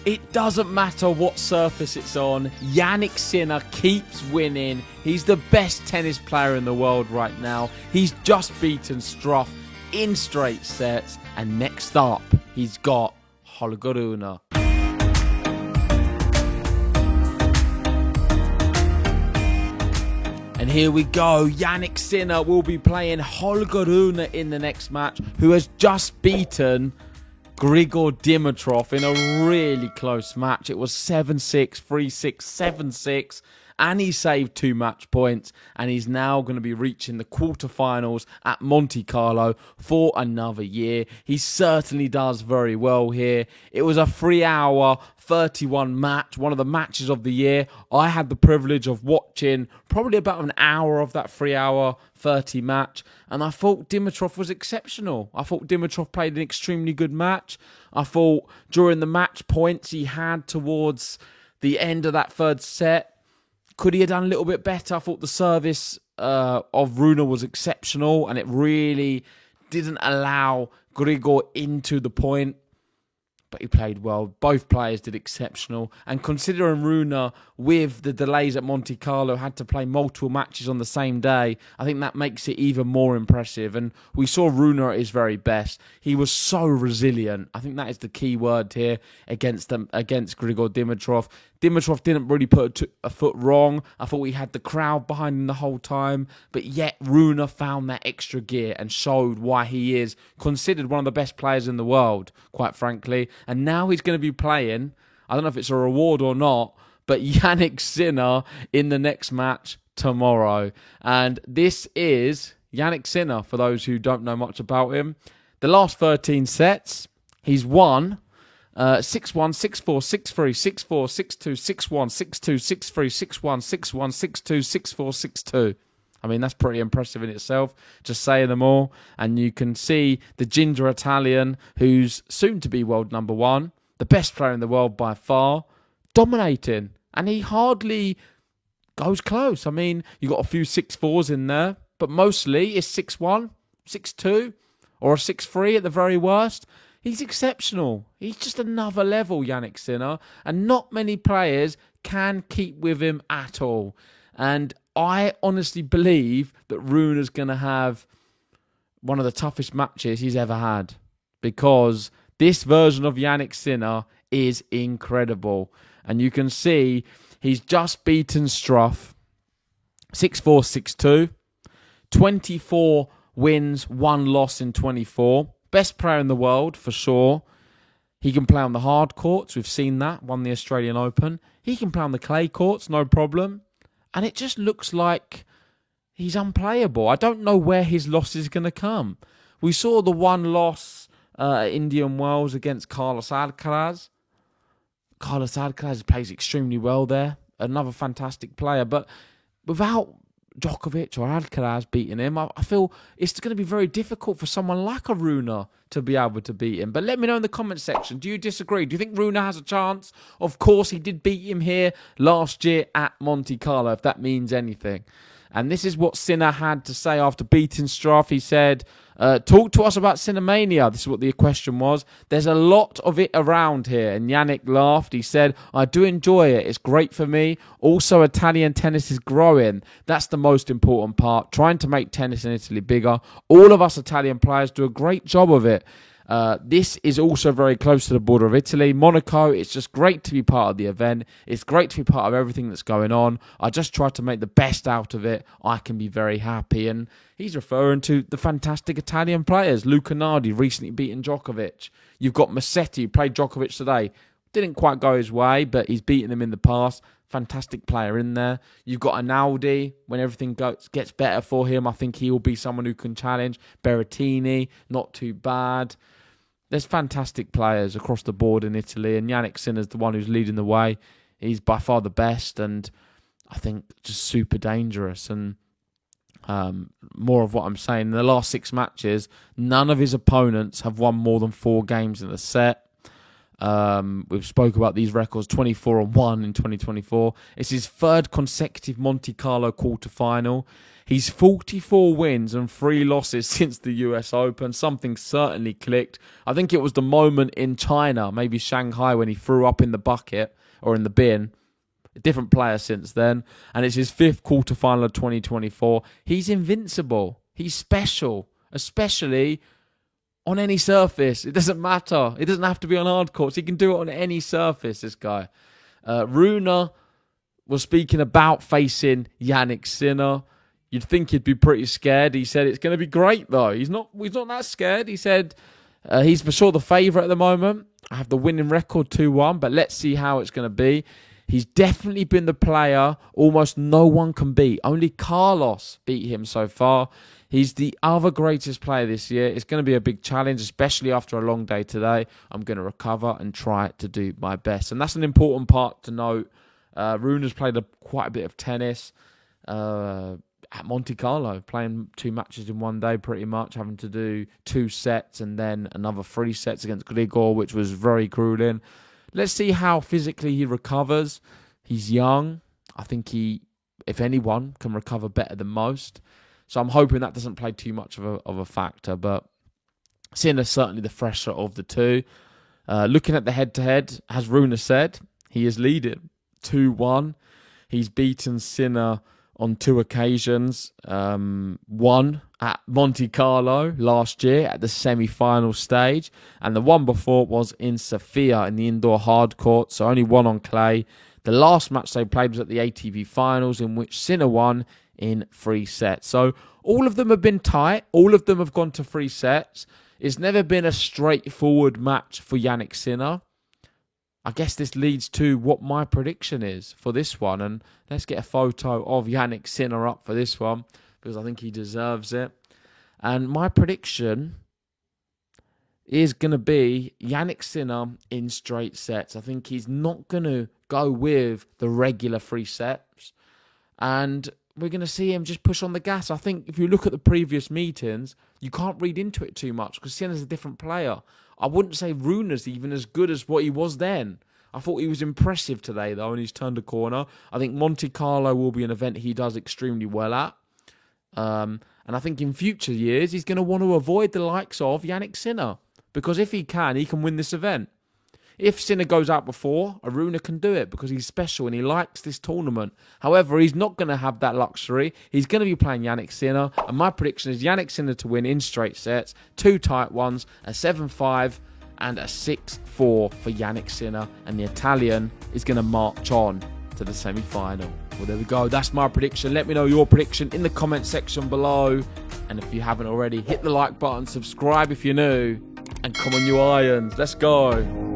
It doesn't matter what surface it's on. Jannik Sinner keeps winning. He's the best tennis player in the world right now. He's just beaten Struff in straight sets. And next up, he's got Holger Rune. And here we go. Jannik Sinner will be playing Holger Rune in the next match, who has just beaten Grigor Dimitrov in a really close match. It was 7-6, 3-6, 7-6. And he saved 2 match points. And he's now going to be reaching the quarterfinals at Monte Carlo for another year. He certainly does very well here. It was a 3-hour 31 match, one of the matches of the year. I had the privilege of watching probably about an hour of that 3-hour 30 match, and I thought Dimitrov was exceptional. I thought Dimitrov played an extremely good match. I thought during the match points he had towards the end of that third set, could he have done a little bit better? I thought the service of Rune was exceptional, and it really didn't allow Grigor into the point. But he played well. Both players did exceptional. And considering Rune, with the delays at Monte Carlo, had to play multiple matches on the same day, I think that makes it even more impressive. And we saw Rune at his very best. He was so resilient. I think that is the key word here against Grigor Dimitrov. Dimitrov didn't really put a foot wrong. I thought he had the crowd behind him the whole time. But yet Rune found that extra gear and showed why he is considered one of the best players in the world, quite frankly. And now he's going to be playing, I don't know if it's a reward or not, but Jannik Sinner in the next match tomorrow. And this is Jannik Sinner, for those who don't know much about him. The last 13 sets, he's won 6-1, 6-4, 6-3, 6-4, 6-2, 6-1, 6-2, 6-3, 6-1, 6-1, 6-2, 6-4, 6-2. I mean, that's pretty impressive in itself, just saying them all. And you can see the ginger Italian, who's soon to be world number 1, the best player in the world by far, dominating. And he hardly goes close. I mean, you got a few 6-4s in there, but mostly it's 6-1, 6-2, or a 6-3 at the very worst. He's exceptional. He's just another level, Jannik Sinner. And not many players can keep with him at all. And I honestly believe that Rune is going to have one of the toughest matches he's ever had, because this version of Jannik Sinner is incredible. And you can see he's just beaten Struff 6-4, 6-2, 24 wins, 1 loss in 24. Best player in the world, for sure. He can play on the hard courts. We've seen that. Won the Australian Open. He can play on the clay courts, no problem. And it just looks like he's unplayable. I don't know where his loss is going to come. We saw the 1 loss at Indian Wells against Carlos Alcaraz. Carlos Alcaraz plays extremely well there. Another fantastic player. But without Djokovic or Alcaraz beating him, I feel it's going to be very difficult for someone like a Rune to be able to beat him. But let me know in the comment section, do you disagree? Do you think Rune has a chance? Of course, he did beat him here last year at Monte Carlo, if that means anything. And this is what Sinner had to say after beating Struff. He said, talk to us about Sinnermania. This is what the question was. There's a lot of it around here. And Jannik laughed. He said, I do enjoy it. It's great for me. Also, Italian tennis is growing. That's the most important part. Trying to make tennis in Italy bigger. All of us Italian players do a great job of it. This is also very close to the border of Italy. Monaco, it's just great to be part of the event. It's great to be part of everything that's going on. I just try to make the best out of it. I can be very happy. And he's referring to the fantastic Italian players. Luca Nardi recently beaten Djokovic. You've got Musetti, who played Djokovic today. Didn't quite go his way, but he's beaten him in the past. Fantastic player in there. You've got Analdi. When everything gets better for him, I think he will be someone who can challenge. Berrettini, not too bad. There's fantastic players across the board in Italy, and Jannik Sinner's the one who's leading the way. He's by far the best, and I think just super dangerous. And more of what I'm saying, in the last 6 matches, none of his opponents have won more than 4 games in a set. We've spoke about these records, 24-1 in 2024. It's his third consecutive Monte Carlo quarterfinal. He's 44 wins and 3 losses since the US Open. Something certainly clicked. I think it was the moment in China, maybe Shanghai, when he threw up in the bucket or in the bin. A different player since then. And it's his 5th quarterfinal of 2024. He's invincible. He's special, especially on any surface. It doesn't matter. It doesn't have to be on hard courts. He can do it on any surface, this guy. Rune was speaking about facing Jannik Sinner. You'd think he'd be pretty scared. He said it's going to be great, though. He's not that scared. He said he's for sure the favourite at the moment. I have the winning record 2-1, but let's see how it's going to be. He's definitely been the player almost no one can beat. Only Carlos beat him so far. He's the other greatest player this year. It's going to be a big challenge, especially after a long day today. I'm going to recover and try to do my best. And that's an important part to note. Rune has played quite a bit of tennis at Monte Carlo, playing 2 matches in one day pretty much, having to do 2 sets and then another 3 sets against Grigor, which was very grueling. Let's see how physically he recovers. He's young. I think he, if anyone, can recover better than most. So I'm hoping that doesn't play too much of a factor. But Sinner's certainly the fresher of the two. Looking at the head-to-head, as Rune said, he is leading 2-1. He's beaten Sinner on 2 occasions. One at Monte Carlo last year at the semi-final stage. And the one before was in Sofia in the indoor hard court. So only 1 on clay. The last match they played was at the ATP finals, in which Sinner won in 3 sets. So all of them have been tight. All of them have gone to 3 sets. It's never been a straightforward match for Jannik Sinner. I guess this leads to what my prediction is for this one. And let's get a photo of Jannik Sinner up for this one, because I think he deserves it. And my prediction is going to be Jannik Sinner in straight sets. I think he's not going to go with the regular 3 sets. And we're going to see him just push on the gas. I think if you look at the previous meetings, you can't read into it too much because Sinner's a different player. I wouldn't say Rune's even as good as what he was then. I thought he was impressive today, though, and he's turned a corner. I think Monte Carlo will be an event he does extremely well at. And I think in future years, he's going to want to avoid the likes of Jannik Sinner. Because if he can win this event. If Sinner goes out before, Rune can do it because he's special and he likes this tournament. However, he's not going to have that luxury. He's going to be playing Jannik Sinner. And my prediction is Jannik Sinner to win in straight sets. 2 tight ones, a 7-5 and a 6-4 for Jannik Sinner. And the Italian is going to march on to the semi-final. Well, there we go. That's my prediction. Let me know your prediction in the comment section below. And if you haven't already, hit the like button, subscribe if you're new, and come on, you irons. Let's go.